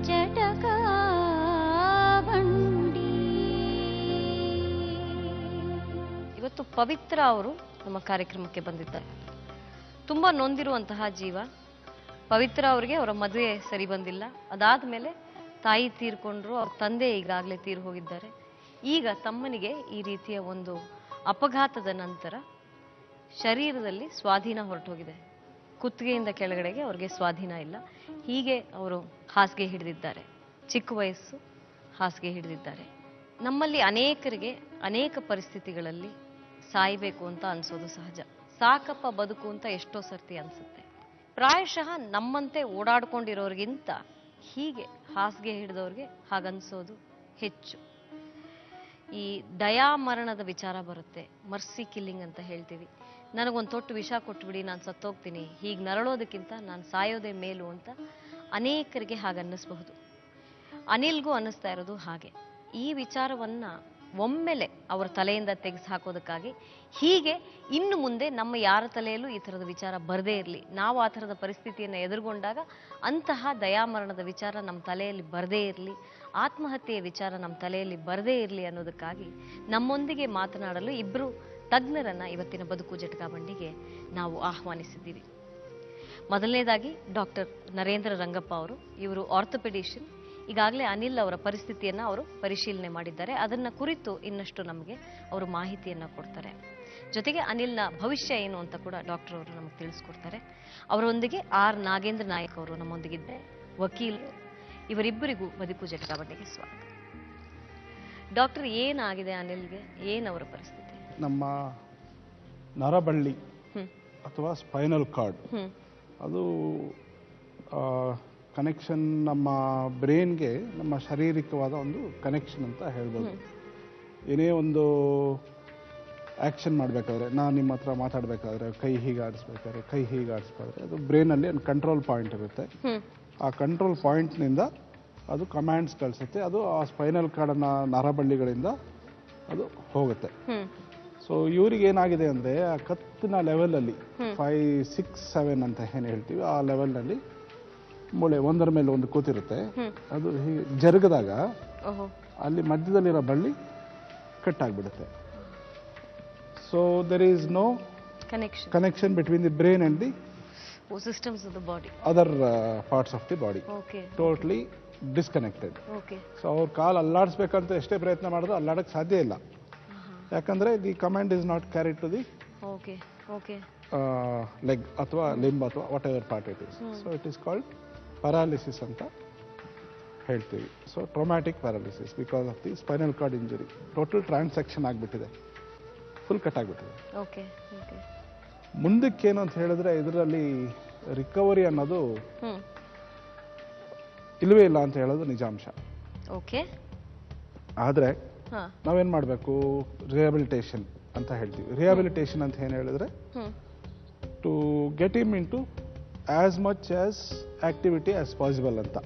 ಜಟಕಾ ಬಂಡಿ. ಇವತ್ತು ಪವಿತ್ರ ಅವರು ನಮ್ಮ ಕಾರ್ಯಕ್ರಮಕ್ಕೆ ಬಂದಿದ್ದಾರೆ. ತುಂಬಾ ನೊಂದಿರುವಂತಹ ಜೀವ. ಪವಿತ್ರ ಅವರಿಗೆ ಅವರ ಮದುವೆ ಸರಿ ಬಂದಿಲ್ಲ. ಅದಾದ್ಮೇಲೆ ತಾಯಿ ತೀರ್ಕೊಂಡ್ರು, ಅವ್ರ ತಂದೆ ಈಗಾಗಲೇ ತೀರ್ ಹೋಗಿದ್ದಾರೆ. ಈಗ ತಮ್ಮನಿಗೆ ಈ ರೀತಿಯ ಒಂದು ಅಪಘಾತದ ನಂತರ ಶರೀರದಲ್ಲಿ ಸ್ವಾಧೀನ ಹೊರಟೋಗಿದೆ. ಕುತ್ತಿಗೆಯಿಂದ ಕೆಳಗಡೆಗೆ ಅವ್ರಿಗೆ ಸ್ವಾಧೀನ ಇಲ್ಲ. ಹೀಗೆ ಅವರು ಹಾಸಿಗೆ ಹಿಡಿದಿದ್ದಾರೆ. ಚಿಕ್ಕ ವಯಸ್ಸು ಹಾಸಿಗೆ ಹಿಡಿದಿದ್ದಾರೆ. ನಮ್ಮಲ್ಲಿ ಅನೇಕರಿಗೆ ಅನೇಕ ಪರಿಸ್ಥಿತಿಗಳಲ್ಲಿ ಸಾಯಬೇಕು ಅಂತ ಅನ್ಸೋದು ಸಹಜ. ಸಾಕಪ್ಪ ಬದುಕು ಅಂತ ಎಷ್ಟೋ ಸರ್ತಿ ಅನ್ಸುತ್ತೆ. ಪ್ರಾಯಶಃ ನಮ್ಮಂತೆ ಓಡಾಡ್ಕೊಂಡಿರೋರಿಗಿಂತ ಹೀಗೆ ಹಾಸಿಗೆ ಹಿಡಿದವ್ರಿಗೆ ಹಾಗನ್ಸೋದು ಹೆಚ್ಚು. ಈ ದಯಾಮರಣದ ವಿಚಾರ ಬರುತ್ತೆ, ಮರ್ಸಿ ಕಿಲ್ಲಿಂಗ್ ಅಂತ ಹೇಳ್ತೀವಿ. ನನಗೊಂದು ತೊಟ್ಟು ವಿಷ ಕೊಟ್ಬಿಡಿ, ನಾನು ಸತ್ತೋಗ್ತೀನಿ, ಹೀಗೆ ನರಳೋದಕ್ಕಿಂತ ನಾನು ಸಾಯೋದೇ ಮೇಲು ಅಂತ ಅನೇಕರಿಗೆ ಹಾಗನ್ನಿಸ್ಬಹುದು. ಅನಿಲ್ಗೂ ಅನ್ನಿಸ್ತಾ ಇರೋದು ಹಾಗೆ. ಈ ವಿಚಾರವನ್ನ ಒಮ್ಮೆಲೆ ಅವರ ತಲೆಯಿಂದ ತೆಗೆಸಿ ಹಾಕೋದಕ್ಕಾಗಿ ಹೀಗೆ ಇನ್ನು ಮುಂದೆ ನಮ್ಮ ಯಾರ ತಲೆಯಲ್ಲೂ ಈ ಥರದ ವಿಚಾರ ಬರದೇ ಇರಲಿ, ನಾವು ಆ ಥರದ ಪರಿಸ್ಥಿತಿಯನ್ನು ಎದುರುಗೊಂಡಾಗ ಅಂತಹ ದಯಾಮರಣದ ವಿಚಾರ ನಮ್ಮ ತಲೆಯಲ್ಲಿ ಬರದೇ ಇರಲಿ, ಆತ್ಮಹತ್ಯೆಯ ವಿಚಾರ ನಮ್ಮ ತಲೆಯಲ್ಲಿ ಬರದೇ ಇರಲಿ ಅನ್ನೋದಕ್ಕಾಗಿ ನಮ್ಮೊಂದಿಗೆ ಮಾತನಾಡಲು ಇಬ್ಬರು ತಜ್ಞರನ್ನ ಇವತ್ತಿನ ಬದುಕು ಜಟಕಾ ಬಂಡಿಗೆ ನಾವು ಆಹ್ವಾನಿಸಿದ್ದೀವಿ. ಮೊದಲನೇದಾಗಿ ಡಾಕ್ಟರ್ ನರೇಂದ್ರ ರಂಗಪ್ಪ ಅವರು. ಇವರು ಆರ್ಥೋಪೆಡಿಷಿಯನ್. ಈಗಾಗಲೇ ಅನಿಲ್ ಅವರ ಪರಿಸ್ಥಿತಿಯನ್ನ ಅವರು ಪರಿಶೀಲನೆ ಮಾಡಿದ್ದಾರೆ. ಅದನ್ನ ಕುರಿತು ಇನ್ನಷ್ಟು ನಮಗೆ ಅವರು ಮಾಹಿತಿಯನ್ನ ಕೊಡ್ತಾರೆ. ಜೊತೆಗೆ ಅನಿಲ್ನ ಭವಿಷ್ಯ ಏನು ಅಂತ ಕೂಡ ಡಾಕ್ಟರ್ ಅವರು ನಮಗೆ ತಿಳಿಸ್ಕೊಡ್ತಾರೆ. ಅವರೊಂದಿಗೆ ಆರ್ ನಾಗೇಂದ್ರ ನಾಯಕ್ ಅವರು ನಮ್ಮೊಂದಿಗಿದ್ದಾರೆ, ವಕೀಲರು. ಇವರಿಬ್ಬರಿಗೂ ಬದುಕು ಜಟಕಾ ಬಂಡಿಗೆ ಸ್ವಾಗತ. ಡಾಕ್ಟರ್, ಏನಾಗಿದೆ ಅನಿಲ್ಗೆ? ಏನವರ ಪರಿಸ್ಥಿತಿ? ನಮ್ಮ ನರಬಳ್ಳಿ ಅಥವಾ ಸ್ಪೈನಲ್ ಕಾರ್ಡ್, ಅದು ಕನೆಕ್ಷನ್ ನಮ್ಮ ಬ್ರೈನ್ಗೆ ನಮ್ಮ ಶಾರೀರಿಕವಾದ ಒಂದು ಕನೆಕ್ಷನ್ ಅಂತ ಹೇಳ್ಬೋದು. ಏನೇ ಒಂದು ಆ್ಯಕ್ಷನ್ ಮಾಡಬೇಕಾದ್ರೆ, ನಾನು ನಿಮ್ಮ ಹತ್ರ ಮಾತಾಡಬೇಕಾದ್ರೆ ಕೈ ಹೀಗೆ ಆಡಿಸ್ಬೇಕಾದ್ರೆ, ಕೈ ಹೀಗೆ ಆಡಿಸ್ಬೇಕಾದ್ರೆ, ಅದು ಬ್ರೈನಲ್ಲಿ ಒಂದು ಕಂಟ್ರೋಲ್ ಪಾಯಿಂಟ್ ಇರುತ್ತೆ. ಆ ಕಂಟ್ರೋಲ್ ಪಾಯಿಂಟ್ನಿಂದ ಅದು ಕಮ್ಯಾಂಡ್ಸ್ ಕಳಿಸುತ್ತೆ. ಅದು ಆ ಸ್ಪೈನಲ್ ಕಾರ್ಡನ್ನ ನರಬಳ್ಳಿಗಳಿಂದ ಅದು ಹೋಗುತ್ತೆ. ಸೊ ಇವ್ರಿಗೆ ಏನಾಗಿದೆ ಅಂದರೆ, ಆ ಕತ್ತಿನ ಲೆವೆಲಲ್ಲಿ 5, 6, 7 ಅಂತ ಏನು ಹೇಳ್ತೀವಿ, ಆ ಲೆವೆಲ್ನಲ್ಲಿ ಮೂಳೆ ಒಂದರ ಮೇಲೆ ಒಂದು ಕೂತಿರುತ್ತೆ. ಅದು ಜರುಗಿದಾಗ ಅಲ್ಲಿ ಮಧ್ಯದಲ್ಲಿರೋ ಬಳ್ಳಿ ಕಟ್ ಆಗಿಬಿಡುತ್ತೆ. So there is no connection between the brain and the systems of the body, other parts of the body. Okay. Totally disconnected. Okay. So ಅವ್ರ ಕಾಲು ಅಲ್ಲಾಡಿಸ್ಬೇಕಂತ ಎಷ್ಟೇ ಪ್ರಯತ್ನ ಮಾಡಿದ್ರು ಅಲ್ಲಾಡಕ್ಕೆ ಸಾಧ್ಯ ಇಲ್ಲ. ಯಾಕಂದ್ರೆ the command is not carried to the leg ಅಥವಾ limb ಅಥವಾ whatever part it is. So it is called paralysis ಅಂತ ಹೇಳ್ತೀವಿ. So traumatic paralysis because of the spinal cord injury. Total transaction ಆಗಿಬಿಟ್ಟಿದೆ, ಫುಲ್ ಕಟ್ ಆಗಿಬಿಟ್ಟಿದೆ. ಮುಂದಕ್ಕೇನು ಅಂತ ಹೇಳಿದ್ರೆ ಇದರಲ್ಲಿ ರಿಕವರಿ ಅನ್ನೋದು ಇಲ್ಲವೇ ಇಲ್ಲ ಅಂತ ಹೇಳೋದು ನಿಜಾಂಶ. ಆದರೆ ನಾವೇನ್ ಮಾಡಬೇಕು? ರಿಹ್ಯಾಬಿಲಿಟೇಷನ್ ಅಂತ ಹೇಳ್ತೀವಿ. ರಿಹ್ಯಾಬಿಲಿಟೇಷನ್ ಅಂತ ಏನು ಹೇಳಿದ್ರೆ, to get him into as much as activity as possible ಅಂತ.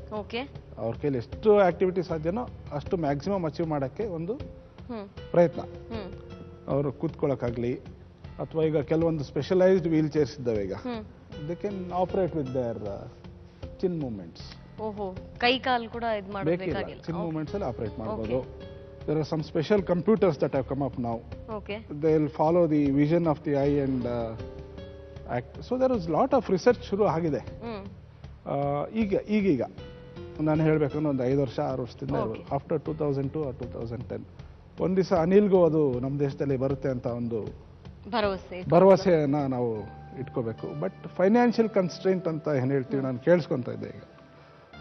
ಅವ್ರ ಕೈಲಿ ಎಷ್ಟು ಆಕ್ಟಿವಿಟಿ ಸಾಧ್ಯನೋ ಅಷ್ಟು ಮ್ಯಾಕ್ಸಿಮಮ್ ಅಚೀವ್ ಮಾಡೋಕ್ಕೆ ಒಂದು ಪ್ರಯತ್ನ. ಅವರು ಕೂತ್ಕೊಳ್ಳೋಕ್ಕಾಗಲಿ, ಅಥವಾ ಈಗ ಕೆಲವೊಂದು ಸ್ಪೆಷಲೈಸ್ಡ್ ವೀಲ್ ಚೇರ್ಸ್ ಇದ್ದಾವೆ. ಈಗ they can operate with their Chin movements. ಕೈ ಕಾಲು ಕೂಡ ಬೇಕಿಲ್ಲ, ಚಿನ್ ಮೂವ್ಮೆಂಟ್ಸ್ ಅಲ್ಲಿ ಆಪರೇಟ್ ಮಾಡಬಹುದು. There are some special computers that have come up now. They'll follow the vision of the eye and act. So there is lot of research ಶುರು ಆಗಿದೆ. ಈಗ ನಾನು ಹೇಳಬೇಕಂದ್ರೆ ಒಂದು 5 ವರ್ಷ 6 ವರ್ಷದಿಂದ ಆಫ್ಟರ್ 2002 or 2010 ಒಂದು ದಿವಸ ಅನಿಲ್ಗೂ ಅದು ನಮ್ಮ ದೇಶದಲ್ಲಿ ಬರುತ್ತೆ ಅಂತ ಒಂದು ಭರವಸೆಯನ್ನ ನಾವು ಇಟ್ಕೋಬೇಕು. ಬಟ್ ಫೈನಾನ್ಷಿಯಲ್ ಕನ್ಸ್ಟ್ರೇಂಟ್ ಅಂತ ಏನು ಹೇಳ್ತೀವಿ, ನಾನು ಕೇಳಿಸ್ಕೊಂತ ಇದ್ದೆ. ಈಗ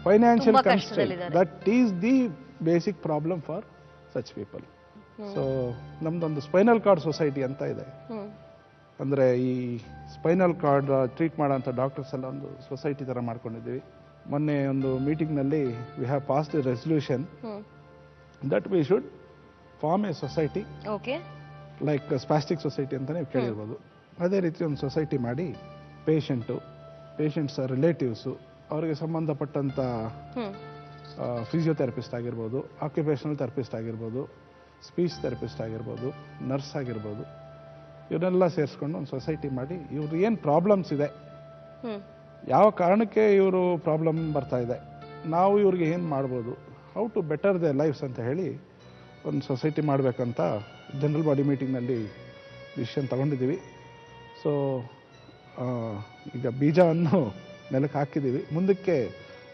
financial constraint, that is the basic problem for such people. So ನಮ್ದೊಂದು ಸ್ಪೈನಲ್ ಕಾರ್ಡ್ ಸೊಸೈಟಿ ಅಂತ ಇದೆ. ಅಂದ್ರೆ ಈ ಸ್ಪೈನಲ್ ಕಾರ್ಡ್ ಟ್ರೀಟ್ ಮಾಡೋಂಥ ಡಾಕ್ಟರ್ಸ್ ಎಲ್ಲ ಒಂದು ಸೊಸೈಟಿ ತರ ಮಾಡ್ಕೊಂಡಿದ್ದೀವಿ. ಮೊನ್ನೆ ಒಂದು ಮೀಟಿಂಗ್ನಲ್ಲಿ we have passed a resolution that we should form a society like spastic society ಅಂತ ನೀವು ಕೇಳಿರ್ಬೋದು. ಅದೇ ರೀತಿ ಒಂದು ಸೊಸೈಟಿ ಮಾಡಿ ಪೇಷಂಟ್ಸ್ ರಿಲೇಟಿವ್ಸು, ಅವರಿಗೆ ಸಂಬಂಧಪಟ್ಟಂಥ ಫಿಸಿಯೋಥೆರಪಿಸ್ಟ್ ಆಗಿರ್ಬೋದು, ಆಕ್ಯುಪೇಷನಲ್ ಥೆರಪಿಸ್ಟ್ ಆಗಿರ್ಬೋದು, ಸ್ಪೀಚ್ ಥೆರಪಿಸ್ಟ್ ಆಗಿರ್ಬೋದು, ನರ್ಸ್ ಆಗಿರ್ಬೋದು, ಇವನ್ನೆಲ್ಲ ಸೇರಿಸ್ಕೊಂಡು ಒಂದು ಸೊಸೈಟಿ ಮಾಡಿ ಇವ್ರು ಏನು ಪ್ರಾಬ್ಲಮ್ಸ್ ಇದೆ, ಯಾವ ಕಾರಣಕ್ಕೆ ಇವರು ಪ್ರಾಬ್ಲಮ್ ಬರ್ತಾ ಇದೆ, ನಾವು ಇವ್ರಿಗೆ ಏನು ಮಾಡ್ಬೋದು, how to better the lifes ಅಂತ ಹೇಳಿ ಒಂದು ಸೊಸೈಟಿ ಮಾಡಬೇಕಂತ ಜನರಲ್ ಬಾಡಿ ಮೀಟಿಂಗ್ನಲ್ಲಿ ಡಿಸಿಷನ್ ತಗೊಂಡಿದ್ದೀವಿ. ಸೊ ಈಗ ಬೀಜವನ್ನು ನೆಲಕ್ಕೆ ಹಾಕಿದ್ದೀವಿ, ಮುಂದಕ್ಕೆ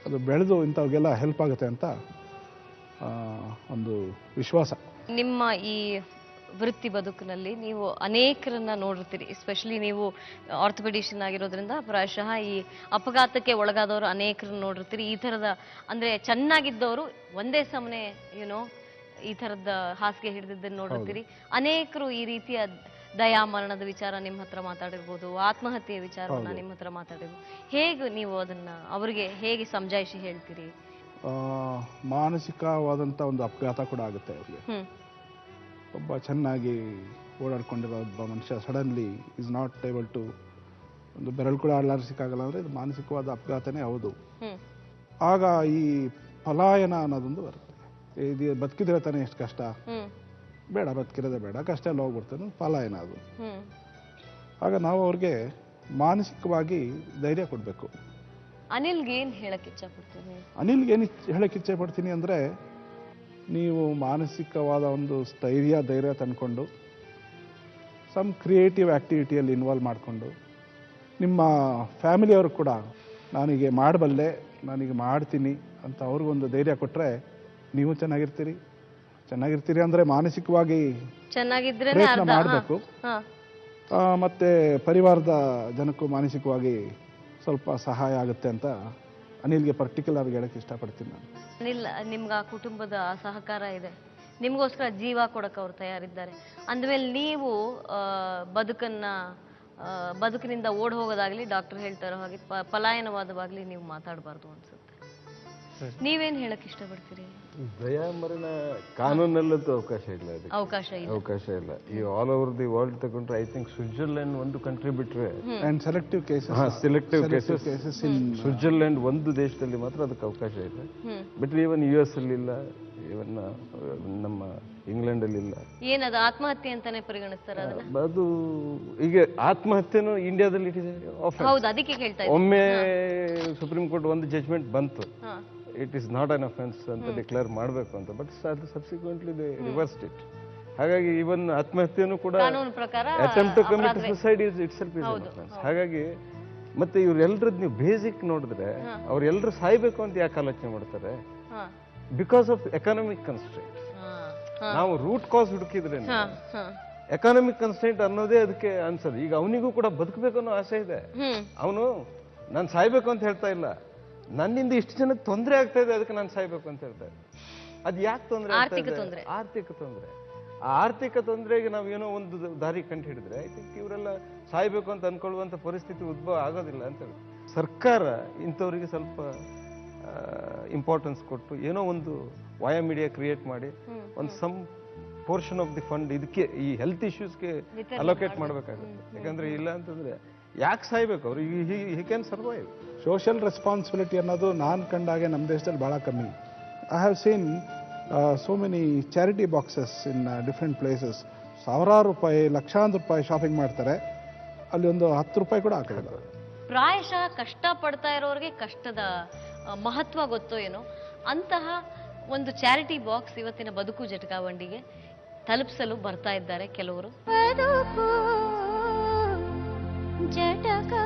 ಅದು ಬೆಳೆದು ಇಂಥವ್ರಿಗೆಲ್ಲ ಹೆಲ್ಪ್ ಆಗುತ್ತೆ ಅಂತ ಒಂದು ವಿಶ್ವಾಸ. ನಿಮ್ಮ ಈ ವೃತ್ತಿ ಬದುಕಿನಲ್ಲಿ ನೀವು ಅನೇಕರನ್ನ ನೋಡಿರ್ತೀರಿ, ಎಸ್ಪೆಷಲಿ ನೀವು ಆರ್ಥೋಪೆಡಿಷಿಯನ್ ಆಗಿರೋದ್ರಿಂದ ಪ್ರಾಯಶಃ ಈ ಅಪಘಾತಕ್ಕೆ ಒಳಗಾದವರು ಅನೇಕರನ್ನ ನೋಡಿರ್ತೀರಿ. ಈ ಥರದ ಅಂದರೆ ಚೆನ್ನಾಗಿದ್ದವರು ಒಂದೇ ಸಮನೆ ಈ ಥರದ ಹಾಸಿಗೆ ಹಿಡಿದಿದ್ದನ್ನು ನೋಡಿರ್ತೀರಿ. ಅನೇಕರು ಈ ರೀತಿಯ ದಯಾಮರಣದ ವಿಚಾರ ನಿಮ್ಮ ಹತ್ರ ಮಾತಾಡಿರ್ಬೋದು, ಆತ್ಮಹತ್ಯೆಯ ವಿಚಾರವನ್ನ ನಿಮ್ಮ ಹತ್ರ ಮಾತಾಡಿರ್ಬೋದು. ಹೇಗೆ ನೀವು ಅದನ್ನ ಅವರಿಗೆ ಹೇಗೆ ಸಮಜಾಯಿಷಿ ಹೇಳ್ತೀರಿ? ಮಾನಸಿಕವಾದಂಥ ಒಂದು ಅಪಘಾತ ಕೂಡ ಆಗುತ್ತೆ ಅವ್ರಿಗೆ. ಒಬ್ಬ ಚೆನ್ನಾಗಿ ಓಡಾಡ್ಕೊಂಡಿರೋ ಒಬ್ಬ ಮನುಷ್ಯ suddenly is not able to ಒಂದು ಬೆರಳು ಕೂಡ ಆಡಲಾಡಿಸಕ್ಕಾಗಲ್ಲ ಅಂದರೆ ಇದು ಮಾನಸಿಕವಾದ ಅಪಘಾತನೇ ಹೌದು. ಆಗ ಈ ಪಲಾಯನ ಅನ್ನೋದೊಂದು ಬರುತ್ತೆ. ಇದು ಬದುಕಿದ್ರೆ ತಾನೇ ಎಷ್ಟು ಕಷ್ಟ, ಬೇಡ ಬದುಕಿರೋದೇ ಬೇಡ, ಕಷ್ಟ ಎಲ್ಲ ಹೋಗ್ಬಿಡ್ತಾನೆ, ಪಲಾಯನ ಅದು. ಆಗ ನಾವು ಅವ್ರಿಗೆ ಮಾನಸಿಕವಾಗಿ ಧೈರ್ಯ ಕೊಡಬೇಕು. ಅನಿಲ್ಗೆ ಏನು ಹೇಳಕ್ಕೆ ಇಚ್ಛಪಡ್ತೀನಿ? ಅನಿಲ್ಗೆ ಏನು ಹೇಳಕ್ಕೆ ಇಚ್ಛೆ ಪಡ್ತೀನಿ ಅಂದರೆ, ನೀವು ಮಾನಸಿಕವಾದ ಒಂದು ಧೈರ್ಯ ತಂದ್ಕೊಂಡು ಸಮ್ ಕ್ರಿಯೇಟಿವ್ ಆ್ಯಕ್ಟಿವಿಟಿಯಲ್ಲಿ ಇನ್ವಾಲ್ವ್ ಮಾಡಿಕೊಂಡು ನಿಮ್ಮ ಫ್ಯಾಮಿಲಿಯವರು ಕೂಡ ನಾನೀಗ ಮಾಡಬಲ್ಲೆ, ನಾನೀಗ ಮಾಡ್ತೀನಿ ಅಂತ ಅವ್ರಿಗೊಂದು ಧೈರ್ಯ ಕೊಟ್ಟರೆ ನೀವು ಚೆನ್ನಾಗಿರ್ತೀರಿ ಅಂದರೆ ಮಾನಸಿಕವಾಗಿ ಚೆನ್ನಾಗಿದ್ರೆ ಪ್ರಯತ್ನ ಮಾಡಬೇಕು. ಮತ್ತು ಪರಿವಾರದ ಜನಕ್ಕೂ ಮಾನಸಿಕವಾಗಿ ಸ್ವಲ್ಪ ಸಹಾಯ ಆಗುತ್ತೆ ಅಂತ ಅನಿಲ್ಗೆ ಪರ್ಟಿಕ್ಯುಲರ್ ಹೇಳಕ್ಕೆ ಇಷ್ಟಪಡ್ತೀನಿ ನಾನು. ಅನಿಲ್, ನಿಮ್ಗೆ ಆ ಕುಟುಂಬದ ಸಹಕಾರ ಇದೆ, ನಿಮಗೋಸ್ಕರ ಜೀವ ಕೊಡಕ್ಕೆ ಅವ್ರು ತಯಾರಿದ್ದಾರೆ ಅಂದಮೇಲೆ ನೀವು ಬದುಕಿನಿಂದ ಓಡ್ ಹೋಗೋದಾಗ್ಲಿ, ಡಾಕ್ಟರ್ ಹೇಳ್ತಾರೋ ಹಾಗೆ ಪಲಾಯನವಾದವಾಗ್ಲಿ ನೀವು ಮಾತಾಡಬಾರ್ದು ಅನ್ಸುತ್ತೆ. ನೀವೇನ್ ಹೇಳಕ್ ಇಷ್ಟಪಡ್ತೀರಿ? ದಯಾಮರಣ ಕಾನೂನಲ್ಲಂತೂ ಅವಕಾಶ ಇಲ್ಲ. ಈ ಆಲ್ ಓವರ್ ದಿ ವರ್ಲ್ಡ್ ತಗೊಂಡ್ರೆ ಐ ಥಿಂಕ್ ಸ್ವಿಟ್ಜರ್ಲೆಂಡ್ ಒಂದು ಕಂಟ್ರಿ ಬಿಟ್ರೆ ಸೆಲೆಕ್ಟಿವ್ ಕೇಸಸ್ ಸ್ವಿಟ್ಜರ್ಲೆಂಡ್ ಒಂದು ದೇಶದಲ್ಲಿ ಮಾತ್ರ ಅದಕ್ಕೆ ಅವಕಾಶ ಇದೆ. ಬಟ್ ಈವನ್ US ಅಲ್ಲಿ ಇಲ್ಲ, ಇವನ್ ನಮ್ಮ ಇಂಗ್ಲೆಂಡ್ ಅಲ್ಲಿ ಇಲ್ಲ. ಏನದು ಆತ್ಮಹತ್ಯೆ ಅಂತಾನೆ ಪರಿಗಣಿಸ್ತಾರೆ ಅದು. ಈಗ ಆತ್ಮಹತ್ಯೆನೂ ಇಂಡಿಯಾದಲ್ಲಿ ಒಮ್ಮೆ ಸುಪ್ರೀಂ ಕೋರ್ಟ್ ಒಂದು ಜಜ್ಮೆಂಟ್ ಬಂತು, it is not an offence ಅಂತ ಡಿಕ್ಲೇರ್ ಮಾಡಬೇಕು ಅಂತ. ಬಟ್ ಅದು ಸಬ್ಸಿಕ್ವೆಂಟ್ಲಿ ದೇ ರಿವರ್ಸ್ಡ್ ಇಟ್. ಹಾಗಾಗಿ ಇವನ್ ಆತ್ಮಹತ್ಯೆನೂ ಕೂಡ attempt to commit suicide is itself is an offence. ಹಾಗಾಗಿ ಮತ್ತೆ ಇವ್ರೆಲ್ರದ್ದು ನೀವು ಬೇಸಿಕ್ ನೋಡಿದ್ರೆ ಅವ್ರೆಲ್ಲರೂ ಸಾಯ್ಬೇಕು ಅಂತ ಯಾಕೆ ಆಲೋಚನೆ ಮಾಡ್ತಾರೆ? Because of economic constraint. ನಾವು ರೂಟ್ ಕಾಸ್ ಹುಡುಕಿದ್ರೆ ಎಕನಾಮಿಕ್ ಕನ್ಸ್ಟ್ರೈಂಟ್ ಅನ್ನೋದೇ ಅದಕ್ಕೆ ಅನ್ಸೋದು. ಈಗ ಅವನಿಗೂ ಕೂಡ ಬದುಕಬೇಕು ಅನ್ನೋ ಆಸೆ ಇದೆ. ಅವನು ನಾನು ಸಾಯ್ಬೇಕು ಅಂತ ಹೇಳ್ತಾ ಇಲ್ಲ, ನನ್ನಿಂದ ಇಷ್ಟು ಜನಕ್ಕೆ ತೊಂದರೆ ಆಗ್ತಾ ಇದೆ ಅದಕ್ಕೆ ನಾನು ಸಾಯ್ಬೇಕು ಅಂತ ಹೇಳ್ತಾರೆ. ಅದು ಯಾಕೆ ತೊಂದರೆ? ಆರ್ಥಿಕ ತೊಂದರೆ. ಆ ಆರ್ಥಿಕ ತೊಂದರೆಗೆ ನಾವು ಏನೋ ಒಂದು ದಾರಿ ಕಂಡು ಹಿಡಿದ್ರೆ ಐ ಥಿಂಕ್ ಇವರೆಲ್ಲ ಸಾಯ್ಬೇಕು ಅಂತ ಅನ್ಕೊಳ್ಳುವಂತ ಪರಿಸ್ಥಿತಿ ಉದ್ಭವ ಆಗೋದಿಲ್ಲ ಅಂತ ಹೇಳಿ ಸರ್ಕಾರ ಇಂಥವ್ರಿಗೆ ಸ್ವಲ್ಪ ಇಂಪಾರ್ಟೆನ್ಸ್ ಕೊಟ್ಟು ಏನೋ ಒಂದು ವಾಯಾ ಮೀಡಿಯಾ ಕ್ರಿಯೇಟ್ ಮಾಡಿ ಒಂದು some portion of the fund ಇದಕ್ಕೆ ಈ ಹೆಲ್ತ್ ಇಶ್ಯೂಸ್ಗೆ ಅಲೋಕೇಟ್ ಮಾಡಬೇಕಾಗುತ್ತೆ. ಯಾಕಂದ್ರೆ ಇಲ್ಲ ಅಂತಂದ್ರೆ ಯಾಕೆ ಸಾಯ್ಬೇಕು ಅವರು? He can survive. Social responsibility ಅನ್ನೋದು ನಾನು ಕಂಡಾಗೆ ನಮ್ಮ ದೇಶದಲ್ಲಿ ಭಾಳ ಕಮ್ಮಿ. I have seen so many charity boxes in different places. ಸಾವಿರಾರು ರೂಪಾಯಿ, ಲಕ್ಷಾಂತರ ರೂಪಾಯಿ ಶಾಪಿಂಗ್ ಮಾಡ್ತಾರೆ, ಅಲ್ಲಿ ಒಂದು 10 ರೂಪಾಯಿ ಕೂಡ ಹಾಕಲ್ಲ. ಪ್ರಾಯಶಃ ಕಷ್ಟ ಪಡ್ತಾ ಇರೋರಿಗೆ ಕಷ್ಟದ ಮಹತ್ವ ಗೊತ್ತೋ ಏನೋ, ಅಂತಹ ಒಂದು ಚಾರಿಟಿ ಬಾಕ್ಸ್ ಇವತ್ತಿನ ಬದುಕು ಜಟಕಾವಂಡಿಗೆ ತಲುಪಿಸಲು ಬರ್ತಾ ಇದ್ದಾರೆ ಕೆಲವರು. ಜಟಕಾ